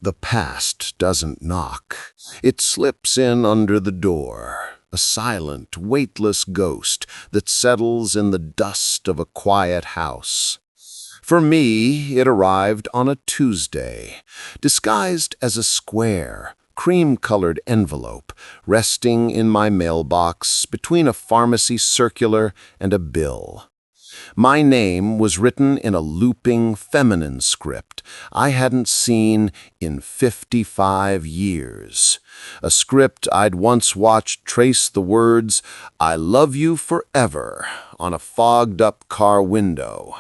The past doesn't knock. It slips in under the door, a silent, weightless ghost that settles in the dust of a quiet house. For me, it arrived on a Tuesday, disguised as a square, cream-colored envelope resting in my mailbox between a pharmacy circular and a bill. My name was written in a looping feminine script I hadn't seen in 55 years. A script I'd once watched trace the words, "I love you forever," on a fogged-up car window.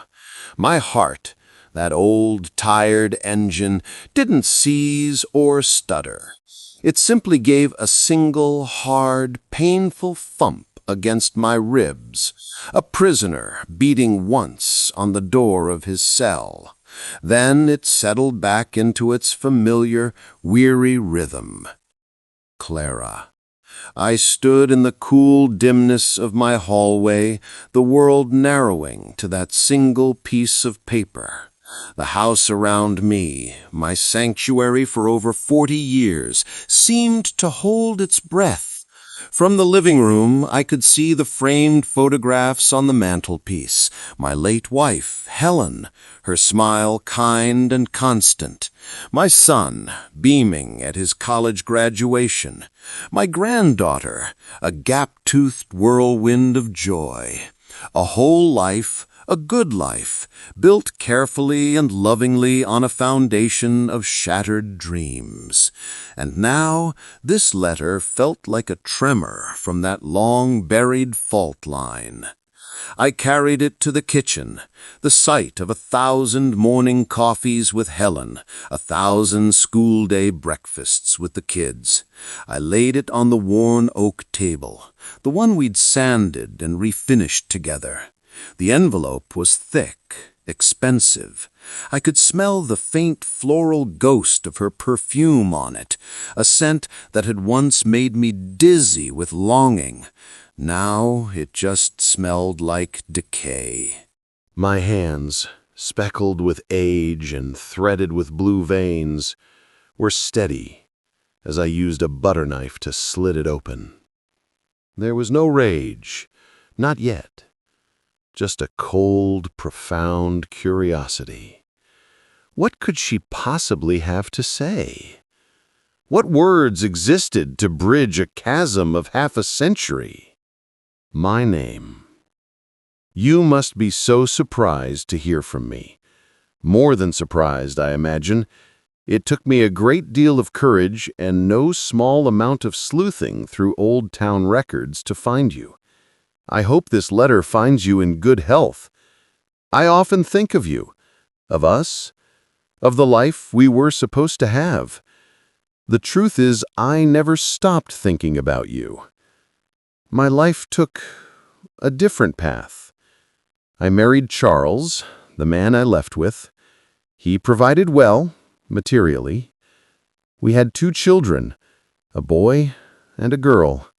My heart, that old, tired engine, didn't seize or stutter. It simply gave a single, hard, painful thump against my ribs, a prisoner beating once on the door of his cell. Then it settled back into its familiar, weary rhythm. Clara. I stood in the cool dimness of my hallway, the world narrowing to that single piece of paper. The house around me, my sanctuary for over 40 years, seemed to hold its breath. From the living room, I could see the framed photographs on the mantelpiece. My late wife, Helen, her smile kind and constant. My son, beaming at his college graduation. My granddaughter, a gap-toothed whirlwind of joy. A whole life, a good life, built carefully and lovingly on a foundation of shattered dreams. And now this letter felt like a tremor from that long-buried fault line. I carried it to the kitchen, the site of 1,000 morning coffees with Helen, 1,000 school-day breakfasts with the kids. I laid it on the worn oak table, the one we'd sanded and refinished together. The envelope was thick, expensive. I could smell the faint floral ghost of her perfume on it, a scent that had once made me dizzy with longing. Now it just smelled like decay. My hands, speckled with age and threaded with blue veins, were steady as I used a butter knife to slit it open. There was no rage, not yet. Just a cold, profound curiosity. What could she possibly have to say? What words existed to bridge a chasm of half a century? My name. You must be so surprised to hear from me. More than surprised, I imagine. It took me a great deal of courage and no small amount of sleuthing through old town records to find you. I hope this letter finds you in good health. I often think of you, of us, of the life we were supposed to have. The truth is, I never stopped thinking about you. My life took a different path. I married Charles, the man I left with. He provided well, materially. We had 2 children, a boy and a girl.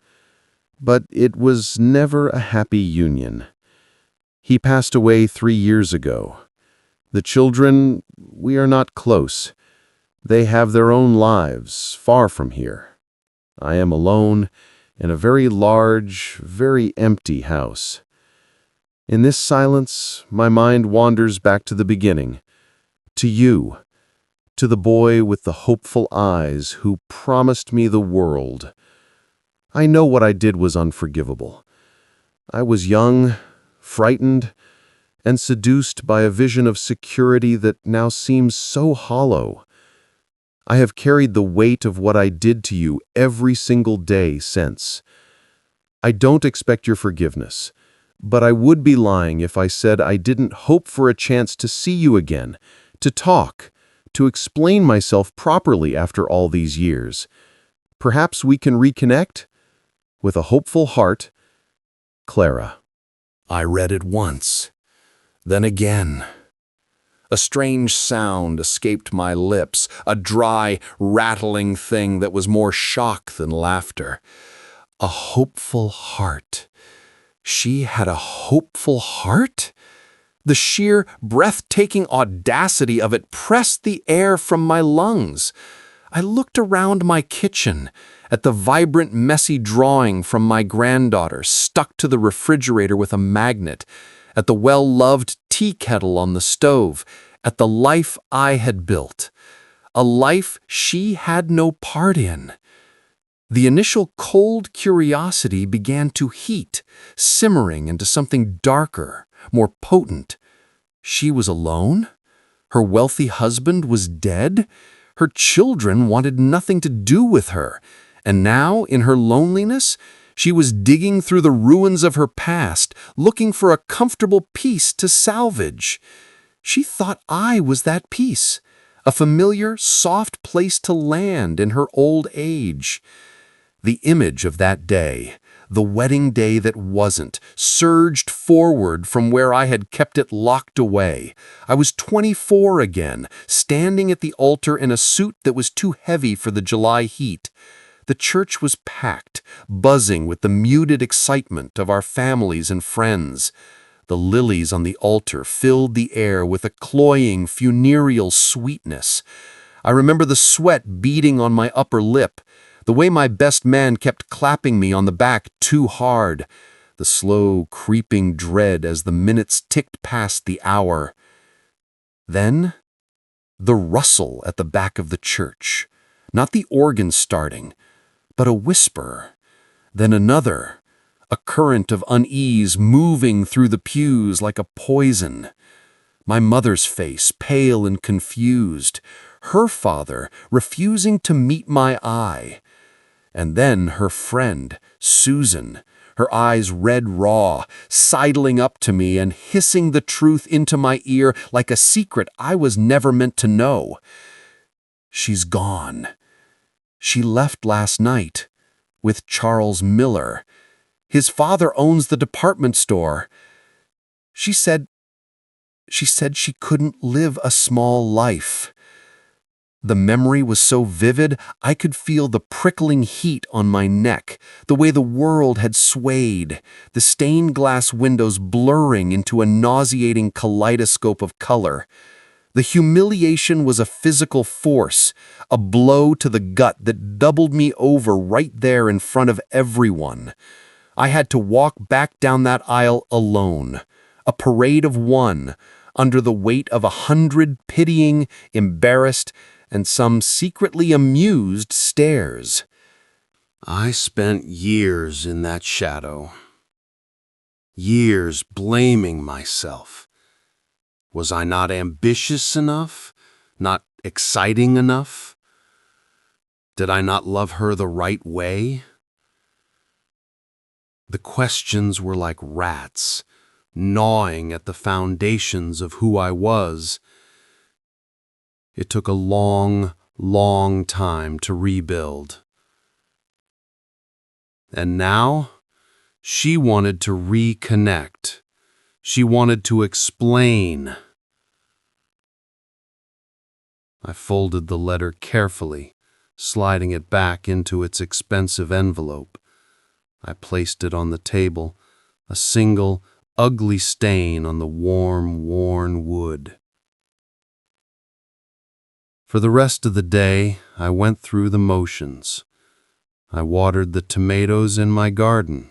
But it was never a happy union. He passed away 3 years ago. The children, we are not close. They have their own lives, far from here. I am alone in a very large, very empty house. In this silence, my mind wanders back to the beginning, to you, to the boy with the hopeful eyes who promised me the world. I know what I did was unforgivable. I was young, frightened, and seduced by a vision of security that now seems so hollow. I have carried the weight of what I did to you every single day since. I don't expect your forgiveness, but I would be lying if I said I didn't hope for a chance to see you again, to talk, to explain myself properly after all these years. Perhaps we can reconnect? With a hopeful heart, Clara. I read it once, then again. A strange sound escaped my lips, a dry, rattling thing that was more shock than laughter. A hopeful heart. She had a hopeful heart? The sheer, breathtaking audacity of it pressed the air from my lungs. I looked around my kitchen, at the vibrant, messy drawing from my granddaughter stuck to the refrigerator with a magnet, at the well-loved tea kettle on the stove, at the life I had built. A life she had no part in. The initial cold curiosity began to heat, simmering into something darker, more potent. She was alone? Her wealthy husband was dead? Her children wanted nothing to do with her, and now, in her loneliness, she was digging through the ruins of her past, looking for a comfortable peace to salvage. She thought I was that peace, a familiar, soft place to land in her old age. The image of that day, the wedding day that wasn't, surged forward from where I had kept it locked away. I was 24 again, standing at the altar in a suit that was too heavy for the July heat. The church was packed, buzzing with the muted excitement of our families and friends. The lilies on the altar filled the air with a cloying, funereal sweetness. I remember the sweat beading on my upper lip, the way my best man kept clapping me on the back too hard, the slow, creeping dread as the minutes ticked past the hour. Then, the rustle at the back of the church. Not the organ starting, but a whisper. Then another, a current of unease moving through the pews like a poison. My mother's face, pale and confused. Her father refusing to meet my eye. And then her friend, Susan, her eyes red raw, sidling up to me and hissing the truth into my ear like a secret I was never meant to know. She's gone. She left last night with Charles Miller. His father owns the department store. She said she couldn't live a small life. The memory was so vivid, I could feel the prickling heat on my neck, the way the world had swayed, the stained glass windows blurring into a nauseating kaleidoscope of color. The humiliation was a physical force, a blow to the gut that doubled me over right there in front of everyone. I had to walk back down that aisle alone, a parade of one, under the weight of 100 pitying, embarrassed, and some secretly amused stares. I spent years in that shadow. Years blaming myself. Was I not ambitious enough? Not exciting enough? Did I not love her the right way? The questions were like rats, gnawing at the foundations of who I was. It took a long, long time to rebuild. And now, she wanted to reconnect. She wanted to explain. I folded the letter carefully, sliding it back into its expensive envelope. I placed it on the table, a single, ugly stain on the warm, worn wood. For the rest of the day, I went through the motions. I watered the tomatoes in my garden,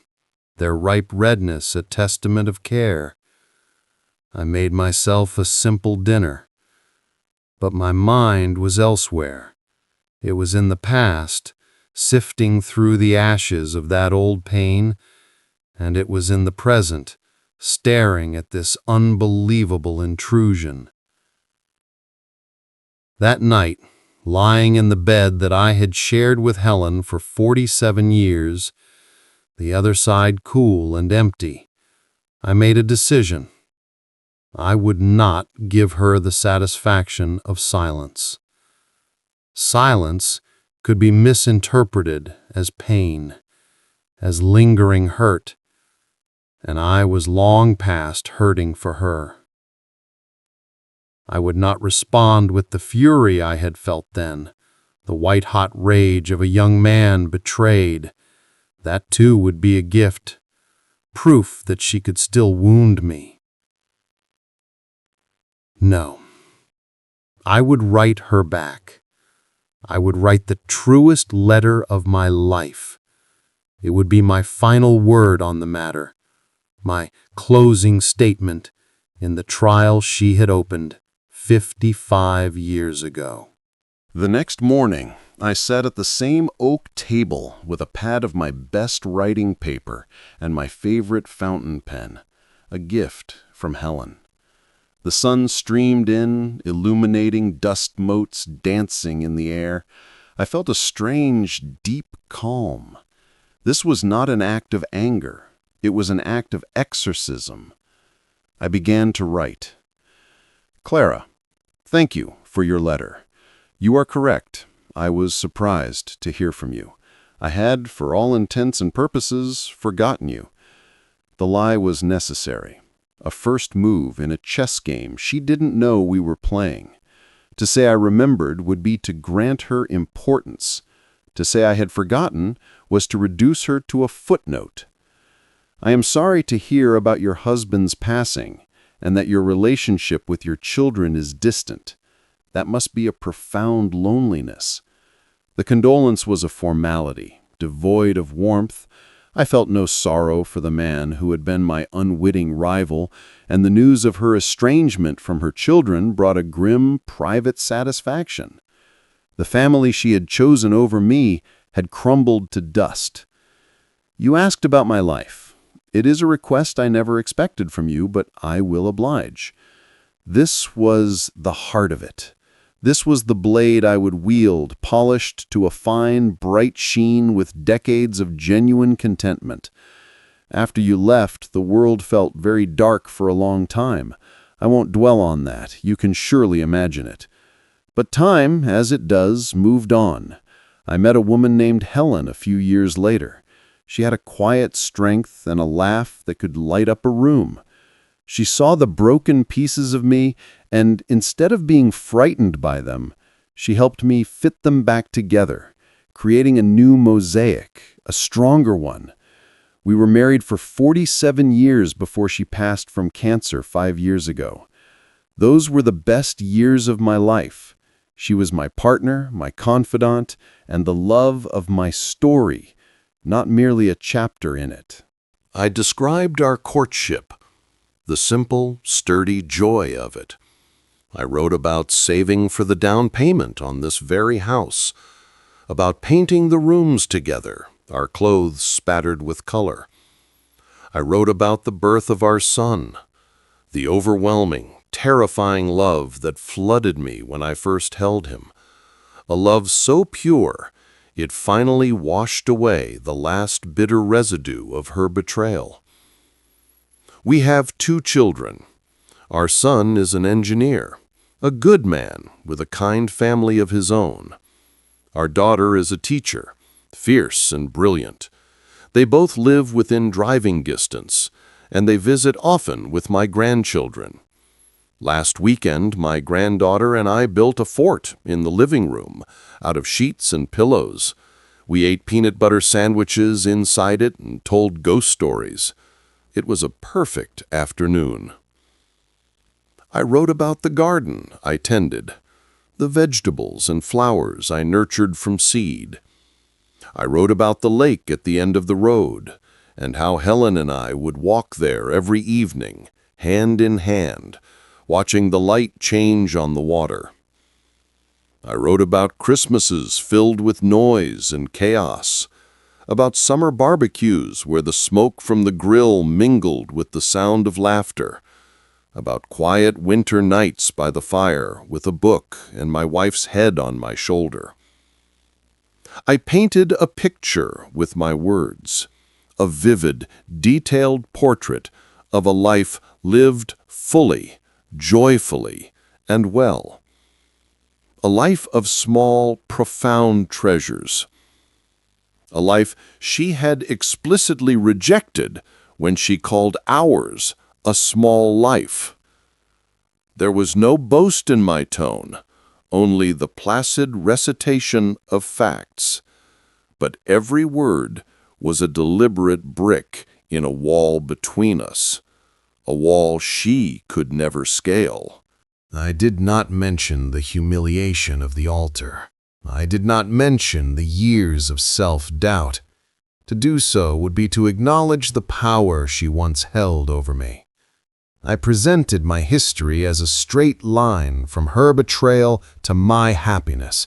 their ripe redness a testament of care. I made myself a simple dinner, but my mind was elsewhere. It was in the past, sifting through the ashes of that old pain, and it was in the present, staring at this unbelievable intrusion. That night, lying in the bed that I had shared with Helen for 47 years, the other side cool and empty, I made a decision. I would not give her the satisfaction of silence. Silence could be misinterpreted as pain, as lingering hurt, and I was long past hurting for her. I would not respond with the fury I had felt then, the white-hot rage of a young man betrayed. That too would be a gift, proof that she could still wound me. No. I would write her back. I would write the truest letter of my life. It would be my final word on the matter, my closing statement in the trial she had opened 55 years ago. The next morning, I sat at the same oak table with a pad of my best writing paper and my favorite fountain pen, a gift from Helen. The sun streamed in, illuminating dust motes dancing in the air. I felt a strange, deep calm. This was not an act of anger. It was an act of exorcism. I began to write. Clara, thank you for your letter. You are correct. I was surprised to hear from you. I had, for all intents and purposes, forgotten you. The lie was necessary. A first move in a chess game she didn't know we were playing. To say I remembered would be to grant her importance. To say I had forgotten was to reduce her to a footnote. I am sorry to hear about your husband's passing and that your relationship with your children is distant. That must be a profound loneliness. The condolence was a formality, devoid of warmth. I felt no sorrow for the man who had been my unwitting rival, and the news of her estrangement from her children brought a grim, private satisfaction. The family she had chosen over me had crumbled to dust. You asked about my life. It is a request I never expected from you, but I will oblige. This was the heart of it. This was the blade I would wield, polished to a fine, bright sheen with decades of genuine contentment. After you left, the world felt very dark for a long time. I won't dwell on that. You can surely imagine it. But time, as it does, moved on. I met a woman named Helen a few years later. She had a quiet strength and a laugh that could light up a room. She saw the broken pieces of me, and instead of being frightened by them, she helped me fit them back together, creating a new mosaic, a stronger one. We were married for 47 years before she passed from cancer 5 years ago. Those were the best years of my life. She was my partner, my confidant, and the love of my story, not merely a chapter in it. I described our courtship, the simple, sturdy joy of it. I wrote about saving for the down payment on this very house, about painting the rooms together, our clothes spattered with color. I wrote about the birth of our son, the overwhelming, terrifying love that flooded me when I first held him, a love so pure it finally washed away the last bitter residue of her betrayal. We have 2 children. Our son is an engineer, a good man with a kind family of his own. Our daughter is a teacher, fierce and brilliant. They both live within driving distance, and they visit often with my grandchildren. Last weekend, my granddaughter and I built a fort in the living room out of sheets and pillows. We ate peanut butter sandwiches inside it and told ghost stories. It was a perfect afternoon. I wrote about the garden I tended, the vegetables and flowers I nurtured from seed. I wrote about the lake at the end of the road, and how Helen and I would walk there every evening, hand in hand, watching the light change on the water. I wrote about Christmases filled with noise and chaos, about summer barbecues where the smoke from the grill mingled with the sound of laughter, about quiet winter nights by the fire with a book and my wife's head on my shoulder. I painted a picture with my words, a vivid, detailed portrait of a life lived fully, joyfully, and well. A life of small, profound treasures. A life she had explicitly rejected when she called ours a small life. There was no boast in my tone, only the placid recitation of facts. But every word was a deliberate brick in a wall between us, a wall she could never scale. I did not mention the humiliation of the altar. I did not mention the years of self-doubt. To do so would be to acknowledge the power she once held over me. I presented my history as a straight line from her betrayal to my happiness,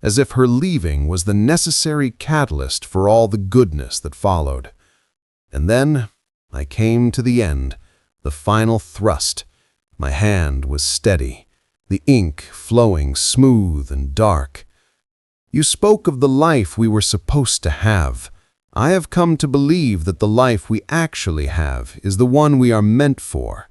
as if her leaving was the necessary catalyst for all the goodness that followed. And then I came to the end, the final thrust. My hand was steady, the ink flowing smooth and dark. You spoke of the life we were supposed to have. I have come to believe that the life we actually have is the one we are meant for.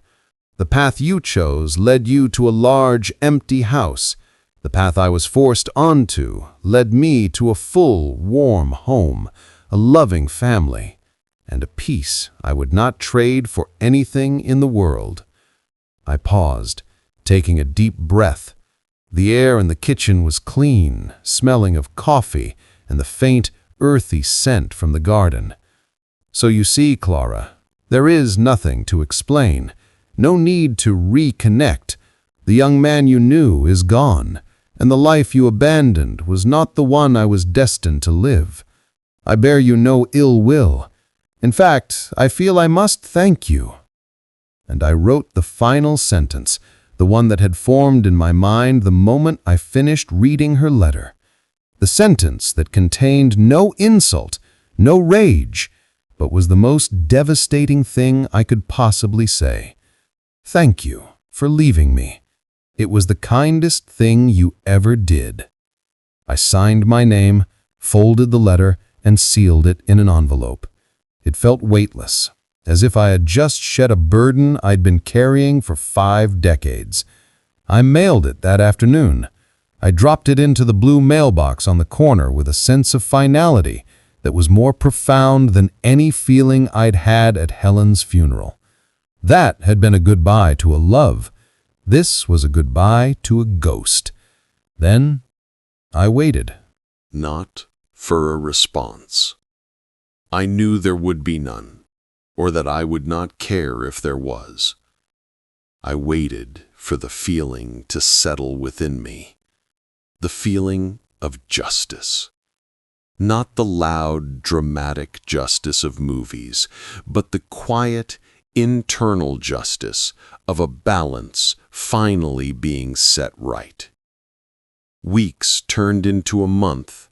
The path you chose led you to a large, empty house. The path I was forced onto led me to a full, warm home, a loving family, and a peace I would not trade for anything in the world. I paused, taking a deep breath. The air in the kitchen was clean, smelling of coffee and the faint, earthy scent from the garden. So you see, Clara, there is nothing to explain. No need to reconnect. The young man you knew is gone, and the life you abandoned was not the one I was destined to live. I bear you no ill will. In fact, I feel I must thank you. And I wrote the final sentence, the one that had formed in my mind the moment I finished reading her letter. The sentence that contained no insult, no rage, but was the most devastating thing I could possibly say. Thank you for leaving me. It was the kindest thing you ever did. I signed my name, folded the letter, and sealed it in an envelope. It felt weightless, as if I had just shed a burden I'd been carrying for 5 decades. I mailed it that afternoon. I dropped it into the blue mailbox on the corner with a sense of finality that was more profound than any feeling I'd had at Helen's funeral. That had been a goodbye to a love. This was a goodbye to a ghost. Then I waited. Not for a response. I knew there would be none, or that I would not care if there was. I waited for the feeling to settle within me. The feeling of justice. Not the loud, dramatic justice of movies, but the quiet, internal justice of a balance finally being set right. Weeks turned into a month.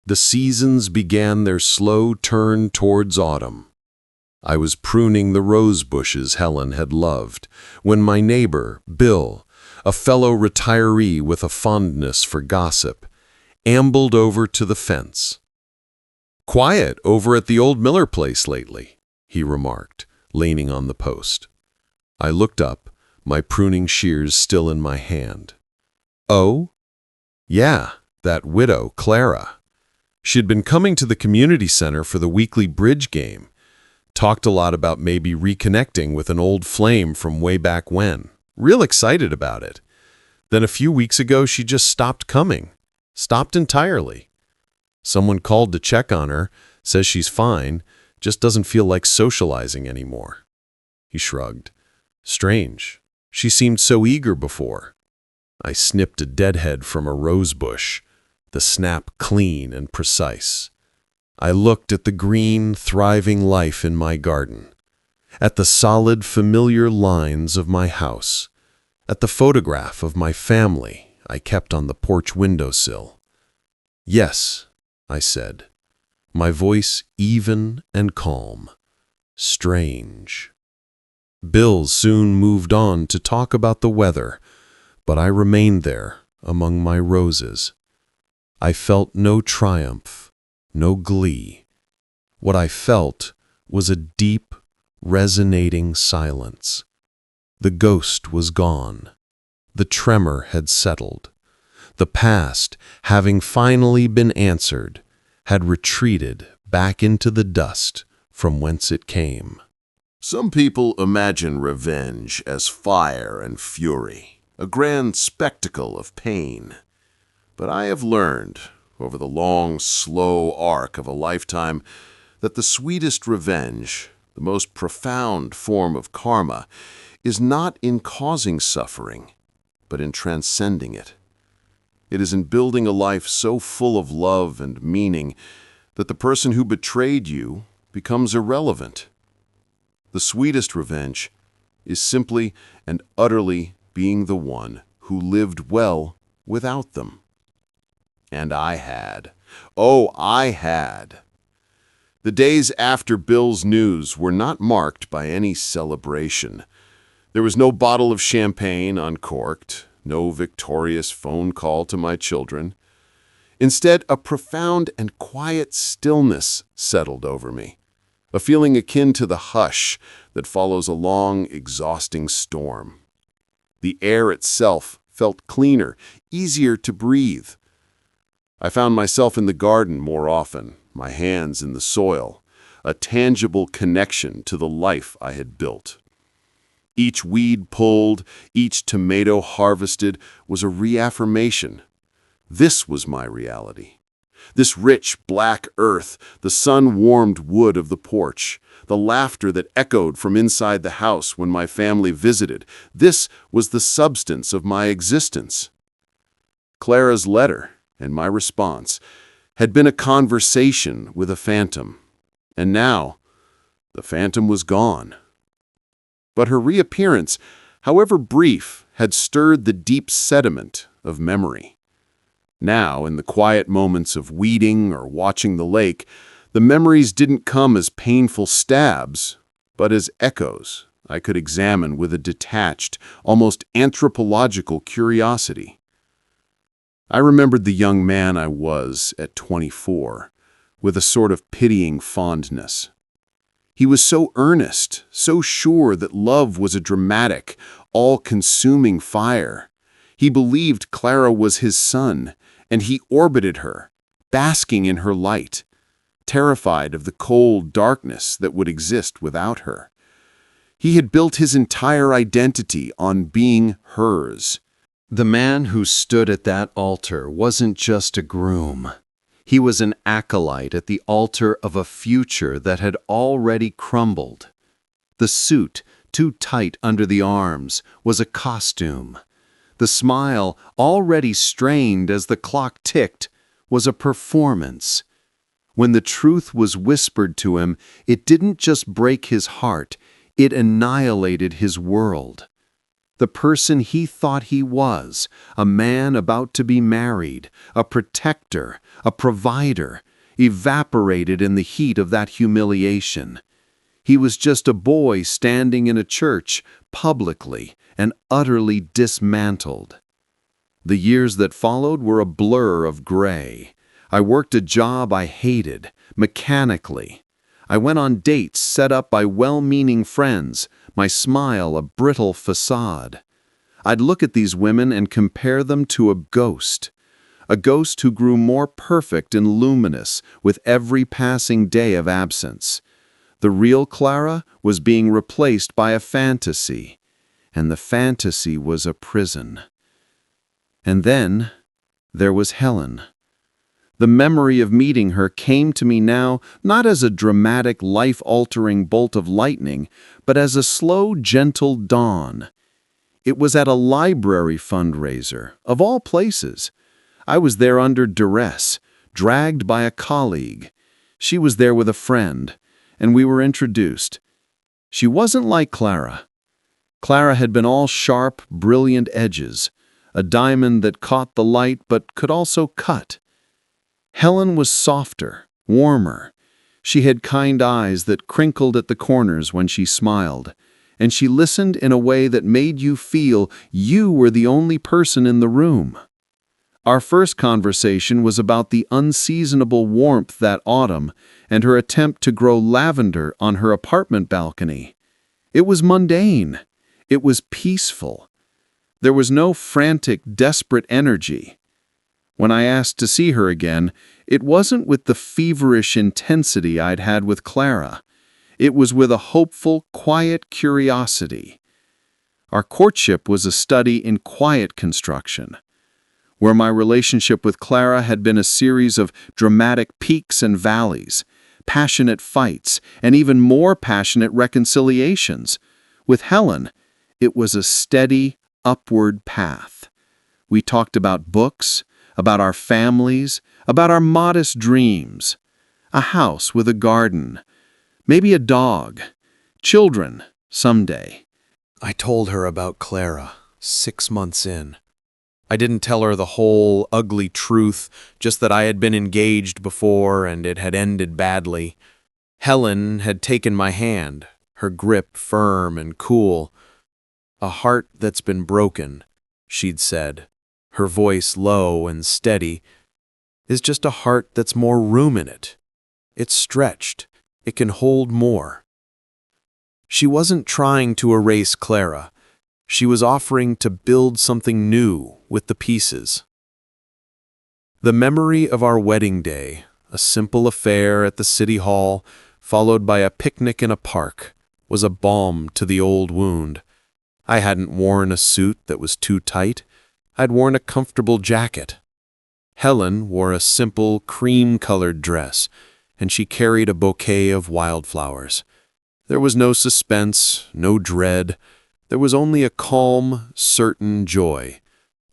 The seasons began their slow turn towards autumn. I was pruning the rose bushes Helen had loved when my neighbor, Bill, a fellow retiree with a fondness for gossip, ambled over to the fence. "Quiet over at the old Miller place lately," he remarked, leaning on the post. I looked up, my pruning shears still in my hand. "Oh? Yeah, that widow, Clara. She'd been coming to the community center for the weekly bridge game. Talked a lot about maybe reconnecting with an old flame from way back when. Real excited about it. Then a few weeks ago, she just stopped coming. Stopped entirely. Someone called to check on her, says she's fine, just doesn't feel like socializing anymore." He shrugged. "Strange. She seemed so eager before." I snipped a deadhead from a rose bush, the snap clean and precise. I looked at the green, thriving life in my garden, at the solid, familiar lines of my house, at the photograph of my family I kept on the porch windowsill. "Yes," I said, my voice even and calm. "Strange." Bill soon moved on to talk about the weather, but I remained there among my roses. I felt no triumph, no glee. What I felt was a deep, resonating silence. The ghost was gone. The tremor had settled. The past, having finally been answered, had retreated back into the dust from whence it came. Some people imagine revenge as fire and fury, a grand spectacle of pain. But I have learned, over the long, slow arc of a lifetime, that the sweetest revenge, the most profound form of karma, is not in causing suffering, but in transcending it. It is in building a life so full of love and meaning that the person who betrayed you becomes irrelevant. The sweetest revenge is simply and utterly being the one who lived well without them. And I had. Oh, I had. The days after Bill's news were not marked by any celebration. There was no bottle of champagne uncorked, no victorious phone call to my children. Instead, a profound and quiet stillness settled over me, a feeling akin to the hush that follows a long, exhausting storm. The air itself felt cleaner, easier to breathe. I found myself in the garden more often, my hands in the soil, a tangible connection to the life I had built. Each weed pulled, each tomato harvested was a reaffirmation. This was my reality. This rich, black earth, the sun-warmed wood of the porch, the laughter that echoed from inside the house when my family visited, this was the substance of my existence. Clara's letter, and my response, had been a conversation with a phantom. And now, the phantom was gone. But her reappearance, however brief, had stirred the deep sediment of memory. Now, in the quiet moments of weeding or watching the lake, the memories didn't come as painful stabs, but as echoes I could examine with a detached, almost anthropological curiosity. I remembered the young man I was at 24, with a sort of pitying fondness. He was so earnest, so sure that love was a dramatic, all-consuming fire. He believed Clara was his sun, and he orbited her, basking in her light, terrified of the cold darkness that would exist without her. He had built his entire identity on being hers. The man who stood at that altar wasn't just a groom. He was an acolyte at the altar of a future that had already crumbled. The suit, too tight under the arms, was a costume. The smile, already strained as the clock ticked, was a performance. When the truth was whispered to him, it didn't just break his heart, it annihilated his world. The person he thought he was, a man about to be married, a protector, a provider, evaporated in the heat of that humiliation. He was just a boy standing in a church, publicly and utterly dismantled. The years that followed were a blur of gray. I worked a job I hated, mechanically. I went on dates set up by well-meaning friends, my smile a brittle facade. I'd look at these women and compare them to a ghost who grew more perfect and luminous with every passing day of absence. The real Clara was being replaced by a fantasy, and the fantasy was a prison. And then there was Helen. The memory of meeting her came to me now not as a dramatic, life-altering bolt of lightning, but as a slow, gentle dawn. It was at a library fundraiser, of all places. I was there under duress, dragged by a colleague. She was there with a friend, and we were introduced. She wasn't like Clara. Clara had been all sharp, brilliant edges, a diamond that caught the light but could also cut. Helen was softer, warmer. She had kind eyes that crinkled at the corners when she smiled, and she listened in a way that made you feel you were the only person in the room. Our first conversation was about the unseasonable warmth that autumn and her attempt to grow lavender on her apartment balcony. It was mundane. It was peaceful. There was no frantic, desperate energy. When I asked to see her again, it wasn't with the feverish intensity I'd had with Clara. It was with a hopeful, quiet curiosity. Our courtship was a study in quiet construction. Where my relationship with Clara had been a series of dramatic peaks and valleys, passionate fights, and even more passionate reconciliations. With Helen, it was a steady, upward path. We talked about books, about our families, about our modest dreams. A house with a garden, maybe a dog, children someday. I told her about Clara, 6 months in. I didn't tell her the whole ugly truth, just that I had been engaged before and it had ended badly. Helen had taken my hand, her grip firm and cool. "A heart that's been broken," she'd said, her voice low and steady, "is just a heart that's more room in it. It's stretched. It can hold more." She wasn't trying to erase Clara. She was offering to build something new with the pieces. The memory of our wedding day, a simple affair at the city hall, followed by a picnic in a park, was a balm to the old wound. I hadn't worn a suit that was too tight. I'd worn a comfortable jacket. Helen wore a simple cream-colored dress, and she carried a bouquet of wildflowers. There was no suspense, no dread. There was only a calm, certain joy.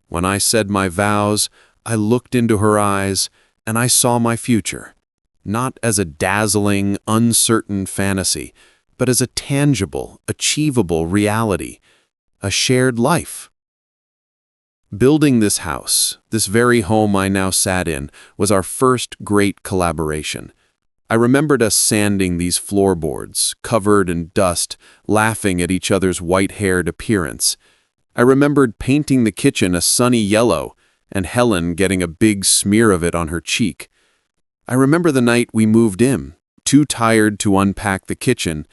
When I said my vows, I looked into her eyes, and I saw my future, not as a dazzling, uncertain fantasy, but as a tangible, achievable reality, a shared life. Building this house, this very home I now sat in, was our first great collaboration. I remembered us sanding these floorboards, covered in dust, laughing at each other's white-haired appearance. I remembered painting the kitchen a sunny yellow, and Helen getting a big smear of it on her cheek. I remember the night we moved in, too tired to unpack the kitchen,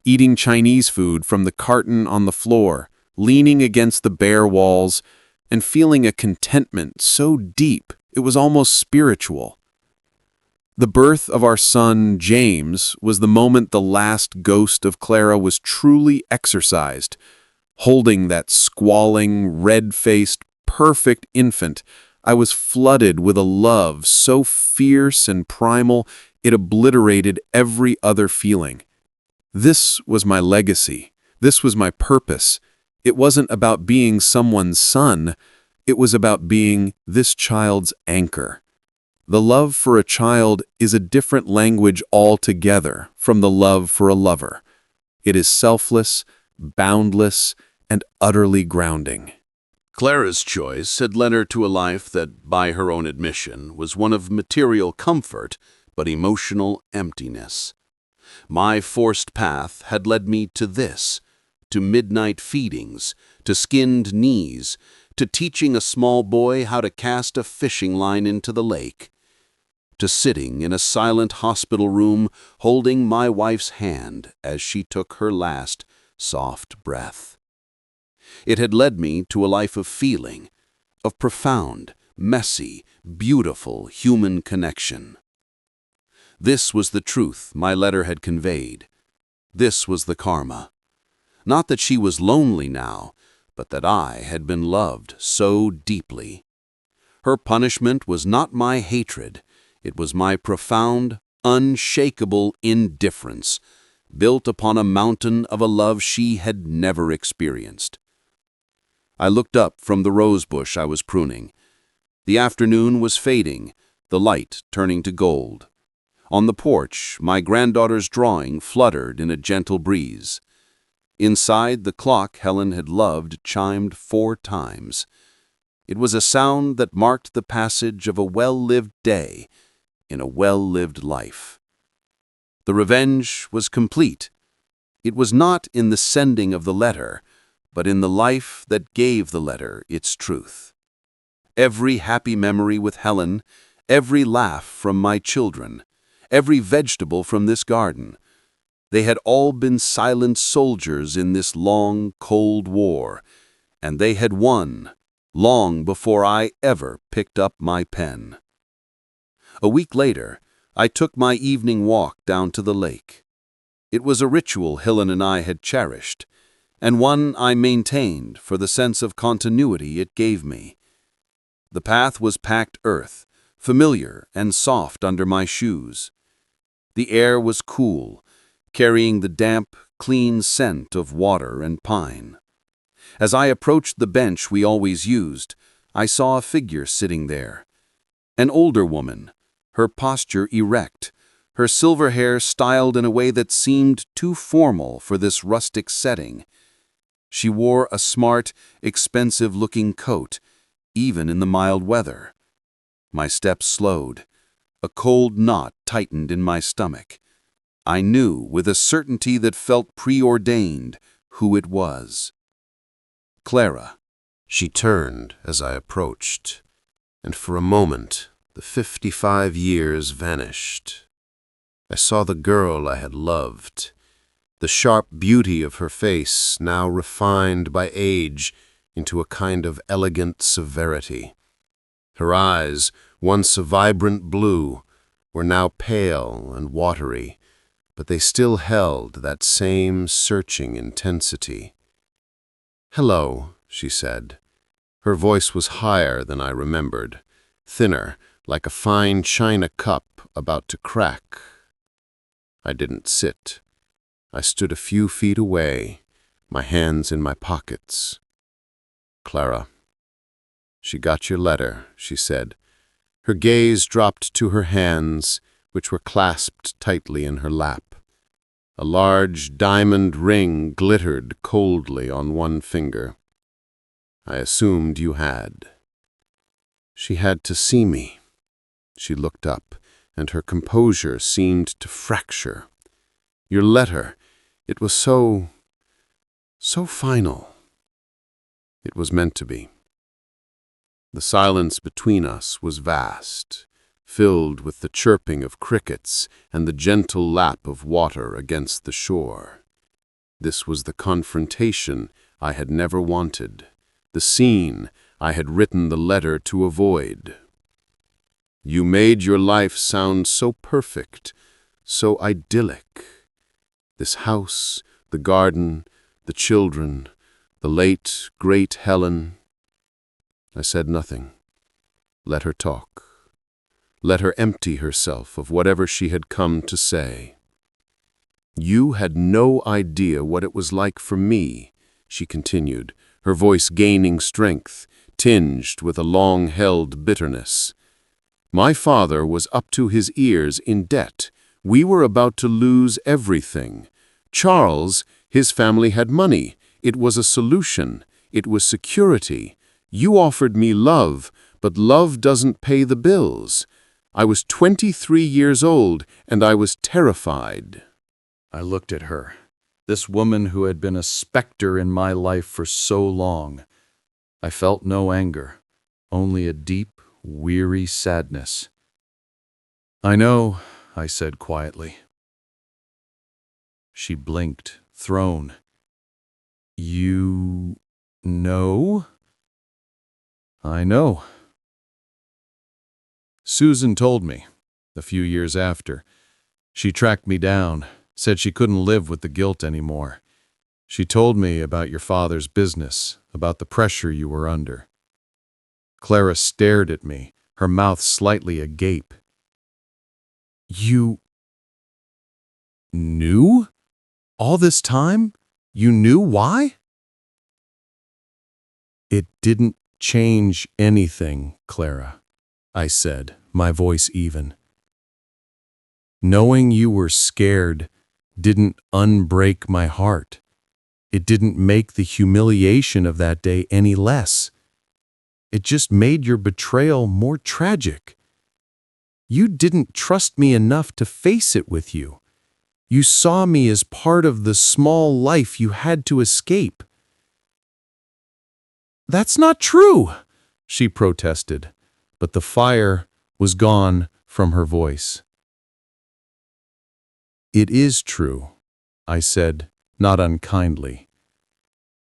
eating Chinese food from the carton on the floor, leaning against the bare walls, and feeling a contentment so deep it was almost spiritual. The birth of our son, James, was the moment the last ghost of Clara was truly exorcised. Holding that squalling, red-faced, perfect infant, I was flooded with a love so fierce and primal it obliterated every other feeling. This was my legacy. This was my purpose. It wasn't about being someone's son. It was about being this child's anchor. The love for a child is a different language altogether from the love for a lover. It is selfless, boundless, and utterly grounding. Clara's choice had led her to a life that, by her own admission, was one of material comfort but emotional emptiness. My forced path had led me to this, to midnight feedings, to skinned knees, to teaching a small boy how to cast a fishing line into the lake, to sitting in a silent hospital room holding my wife's hand as she took her last soft breath. It had led me to a life of feeling, of profound, messy, beautiful human connection. This was the truth my letter had conveyed. This was the karma. Not that she was lonely now, but that I had been loved so deeply. Her punishment was not my hatred. It was my profound, unshakable indifference, built upon a mountain of a love she had never experienced. I looked up from the rose bush I was pruning. The afternoon was fading, the light turning to gold. On the porch, my granddaughter's drawing fluttered in a gentle breeze. Inside, the clock Helen had loved chimed 4 times. It was a sound that marked the passage of a well-lived day in a well-lived life. The revenge was complete. It was not in the sending of the letter, but in the life that gave the letter its truth. Every happy memory with Helen, every laugh from my children, every vegetable from this garden, they had all been silent soldiers in this long, cold war, and they had won long before I ever picked up my pen. A week later, I took my evening walk down to the lake. It was a ritual Helen and I had cherished, and one I maintained for the sense of continuity it gave me. The path was packed earth, familiar and soft under my shoes. The air was cool, carrying the damp, clean scent of water and pine. As I approached the bench we always used, I saw a figure sitting there. An older woman, her posture erect, her silver hair styled in a way that seemed too formal for this rustic setting. She wore a smart, expensive-looking coat, even in the mild weather. My steps slowed. A cold knot tightened in my stomach. I knew, with a certainty that felt preordained, who it was. Clara. She turned as I approached, and for a moment the 55 years vanished. I saw the girl I had loved, the sharp beauty of her face now refined by age into a kind of elegant severity. Her eyes, once a vibrant blue, were now pale and watery, but they still held that same searching intensity. "Hello," she said. Her voice was higher than I remembered, thinner, like a fine china cup about to crack. I didn't sit. I stood a few feet away, my hands in my pockets. "Clara." "She got your letter," she said. Her gaze dropped to her hands, which were clasped tightly in her lap. A large diamond ring glittered coldly on one finger. "I assumed you had." "She had to see me." She looked up, and her composure seemed to fracture. "Your letter, it was so final." "It was meant to be." The silence between us was vast, filled with the chirping of crickets and the gentle lap of water against the shore. This was the confrontation I had never wanted, the scene I had written the letter to avoid. "You made your life sound so perfect, so idyllic. This house, the garden, the children, the late, great Helen." I said nothing. Let her talk. Let her empty herself of whatever she had come to say. "You had no idea what it was like for me," she continued, her voice gaining strength, tinged with a long-held bitterness. "My father was up to his ears in debt. We were about to lose everything. Charles, his family had money. It was a solution. It was security. You offered me love, but love doesn't pay the bills. I was 23 years old, and I was terrified." I looked at her, this woman who had been a specter in my life for so long. I felt no anger, only a deep, weary sadness. "I know," I said quietly. She blinked, thrown. "You know?" "I know." Susan told me, a few years after. She tracked me down, said she couldn't live with the guilt anymore. She told me about your father's business, about the pressure you were under. Clara stared at me, her mouth slightly agape. "You knew? All this time? You knew why?" "It didn't change anything, Clara," I said, my voice even. "Knowing you were scared didn't unbreak my heart. It didn't make the humiliation of that day any less. It just made your betrayal more tragic. You didn't trust me enough to face it with you. You saw me as part of the small life you had to escape." "That's not true," she protested, but the fire was gone from her voice. "It is true," I said, not unkindly.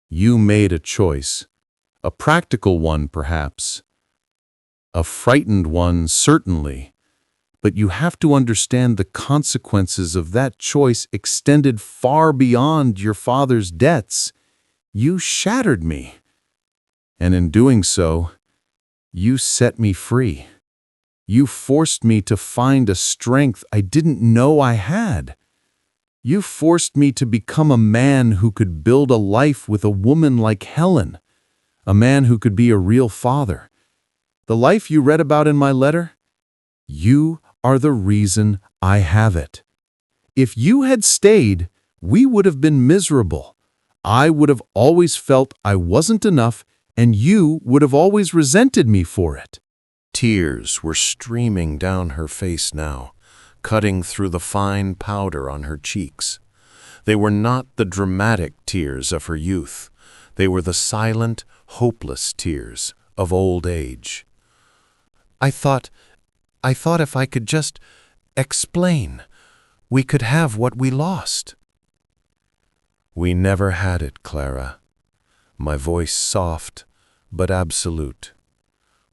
"You made a choice, a practical one perhaps, a frightened one certainly, but you have to understand the consequences of that choice extended far beyond your father's debts. You shattered me, and in doing so, you set me free. You forced me to find a strength I didn't know I had. You forced me to become a man who could build a life with a woman like Helen, a man who could be a real father, The life you read about in my letter? You are the reason I have it. If you had stayed, we would have been miserable. I would have always felt I wasn't enough, and you would have always resented me for it." Tears were streaming down her face now, cutting through the fine powder on her cheeks. They were not the dramatic tears of her youth. They were the silent, hopeless tears of old age. I thought if I could just explain, we could have what we lost." "We never had it, Clara." My voice soft, but absolute.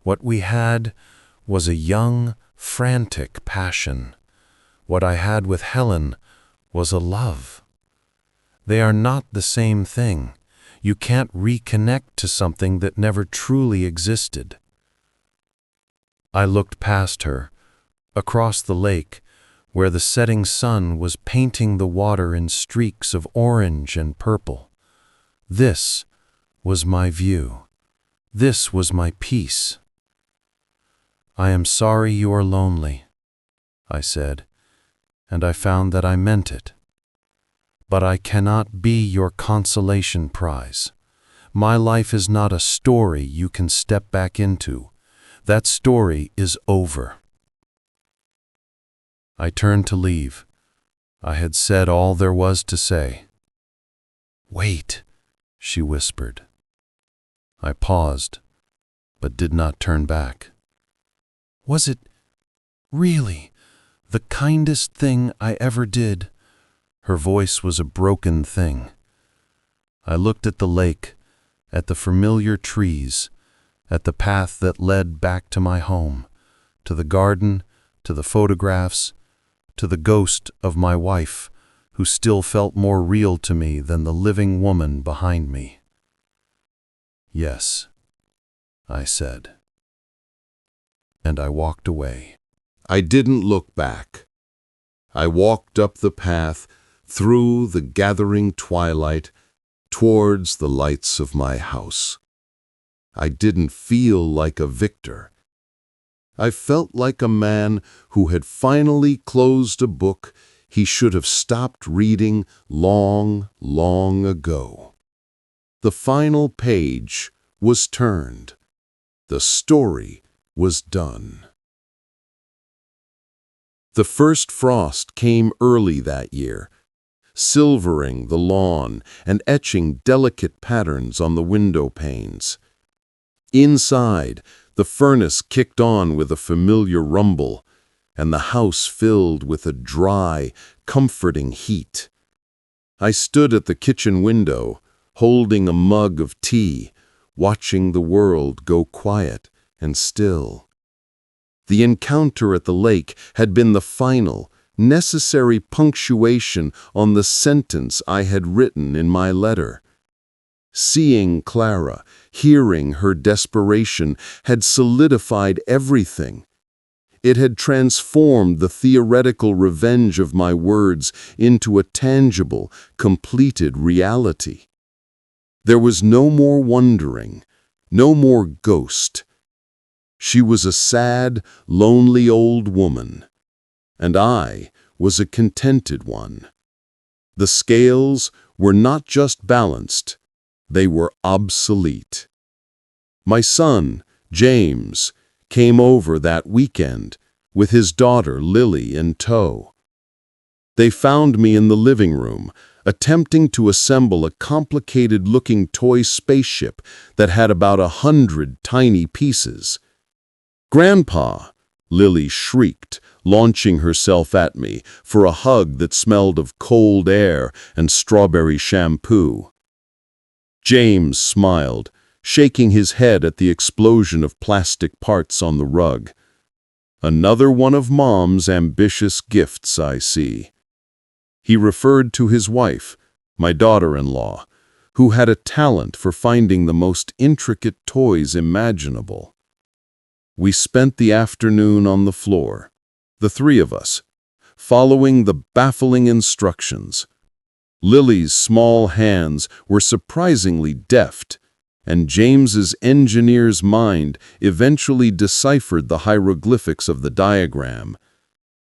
"What we had was a young, frantic passion. What I had with Helen was a love. They are not the same thing. You can't reconnect to something that never truly existed." I looked past her, across the lake, where the setting sun was painting the water in streaks of orange and purple. This was my view. This was my peace. "I am sorry you are lonely," I said, and I found that I meant it. "But I cannot be your consolation prize. My life is not a story you can step back into. That story is over." I turned to leave. I had said all there was to say. "Wait," she whispered. I paused, but did not turn back. "Was it really the kindest thing I ever did?" Her voice was a broken thing. I looked at the lake, at the familiar trees, at the path that led back to my home, to the garden, to the photographs, to the ghost of my wife, who still felt more real to me than the living woman behind me. "Yes," I said. And I walked away. I didn't look back. I walked up the path, through the gathering twilight, towards the lights of my house. I didn't feel like a victor. I felt like a man who had finally closed a book he should have stopped reading long, long ago. The final page was turned. The story was done. The first frost came early that year, silvering the lawn and etching delicate patterns on the window panes. Inside, the furnace kicked on with a familiar rumble, and the house filled with a dry, comforting heat. I stood at the kitchen window, holding a mug of tea, watching the world go quiet and still. The encounter at the lake had been the final, necessary punctuation on the sentence I had written in my letter. Seeing Clara, hearing her desperation, had solidified everything. It had transformed the theoretical revenge of my words into a tangible, completed reality. There was no more wondering, no more ghost. She was a sad, lonely old woman, and I was a contented one. The scales were not just balanced, they were obsolete. My son, James, came over that weekend with his daughter Lily in tow. They found me in the living room, attempting to assemble a complicated-looking toy spaceship that had about 100 tiny pieces. "Grandpa!" Lily shrieked, launching herself at me for a hug that smelled of cold air and strawberry shampoo. James smiled, shaking his head at the explosion of plastic parts on the rug. "Another one of Mom's ambitious gifts, I see." He referred to his wife, my daughter-in-law, who had a talent for finding the most intricate toys imaginable. We spent the afternoon on the floor, the three of us, following the baffling instructions. Lily's small hands were surprisingly deft, and James's engineer's mind eventually deciphered the hieroglyphics of the diagram.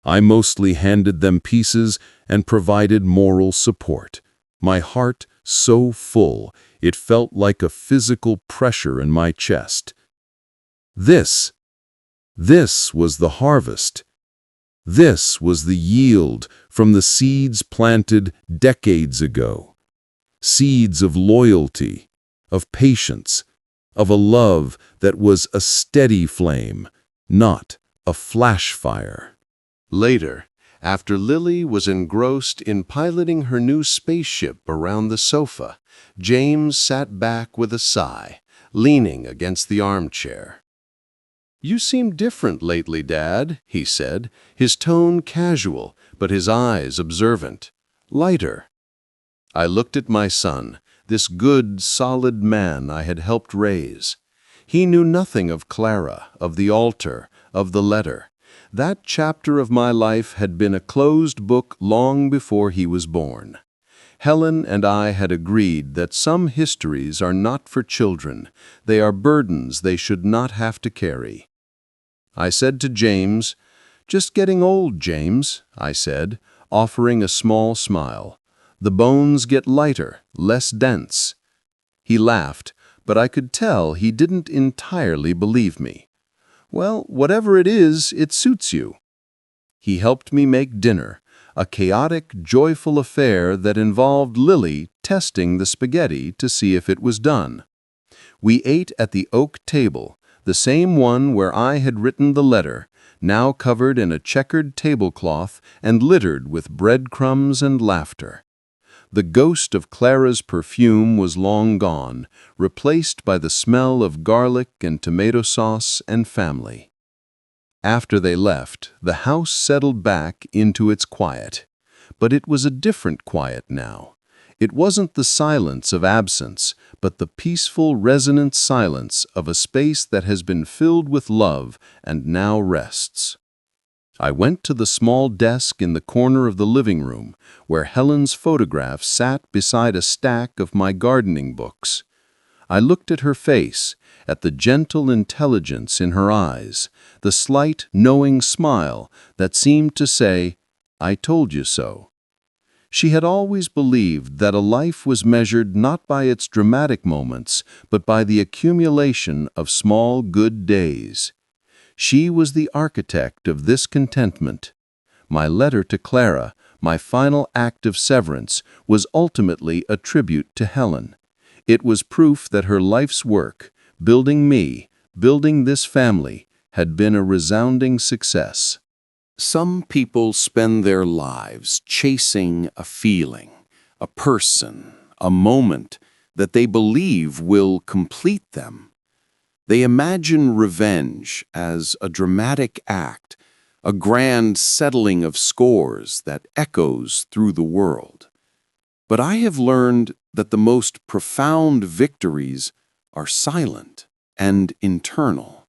I mostly handed them pieces and provided moral support, my heart so full it felt like a physical pressure in my chest. This was the harvest. This was the yield from the seeds planted decades ago. Seeds of loyalty, of patience, of a love that was a steady flame, not a flash fire. Later, after Lily was engrossed in piloting her new spaceship around the sofa, James sat back with a sigh, leaning against the armchair. "You seem different lately, Dad," he said, his tone casual, but his eyes observant. "Lighter." I looked at my son, this good, solid man I had helped raise. He knew nothing of Clara, of the altar, of the letter. That chapter of my life had been a closed book long before he was born. Helen and I had agreed that some histories are not for children. They are burdens they should not have to carry. I said to James, "Just getting old, James," I said, offering a small smile. "The bones get lighter, less dense." He laughed, but I could tell he didn't entirely believe me. "Well, whatever it is, it suits you." He helped me make dinner, a chaotic, joyful affair that involved Lily testing the spaghetti to see if it was done. We ate at the oak table, the same one where I had written the letter, now covered in a checkered tablecloth and littered with breadcrumbs and laughter. The ghost of Clara's perfume was long gone, replaced by the smell of garlic and tomato sauce and family. After they left, the house settled back into its quiet. But it was a different quiet now. It wasn't the silence of absence, but the peaceful, resonant silence of a space that has been filled with love and now rests. I went to the small desk in the corner of the living room, where Helen's photograph sat beside a stack of my gardening books. I looked at her face, at the gentle intelligence in her eyes, the slight, knowing smile that seemed to say, "I told you so." She had always believed that a life was measured not by its dramatic moments, but by the accumulation of small, good days. She was the architect of this contentment. My letter to Clara, my final act of severance, was ultimately a tribute to Helen. It was proof that her life's work, building me, building this family, had been a resounding success. Some people spend their lives chasing a feeling, a person, a moment that they believe will complete them. They imagine revenge as a dramatic act, a grand settling of scores that echoes through the world. But I have learned that the most profound victories are silent and internal.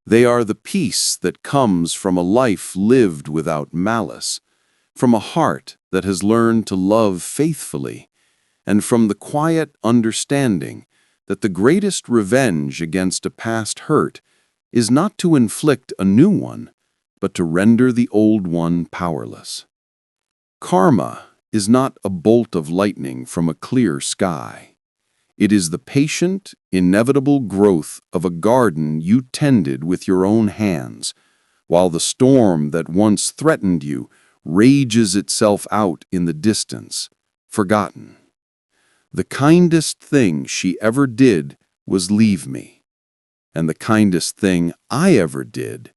They are the peace that comes from a life lived without malice, from a heart that has learned to love faithfully, and from the quiet understanding that the greatest revenge against a past hurt is not to inflict a new one, but to render the old one powerless. Karma is not a bolt of lightning from a clear sky. It is the patient, inevitable growth of a garden you tended with your own hands, while the storm that once threatened you rages itself out in the distance, forgotten. The kindest thing she ever did was leave me, and the kindest thing I ever did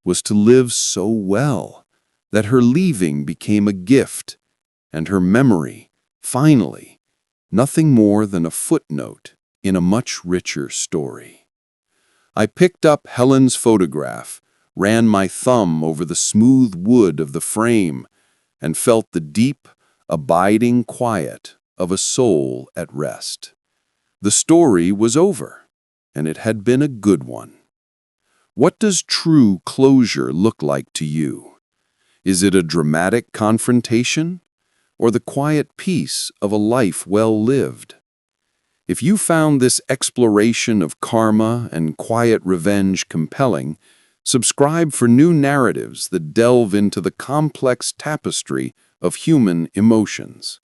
was to live so well that her leaving became a gift, and her memory, finally, nothing more than a footnote in a much richer story. I picked up Helen's photograph, ran my thumb over the smooth wood of the frame, and felt the deep, abiding quiet of a soul at rest. The story was over, and it had been a good one. What does true closure look like to you? Is it a dramatic confrontation, or the quiet peace of a life well lived? If you found this exploration of karma and quiet revenge compelling, subscribe for new narratives that delve into the complex tapestry of human emotions.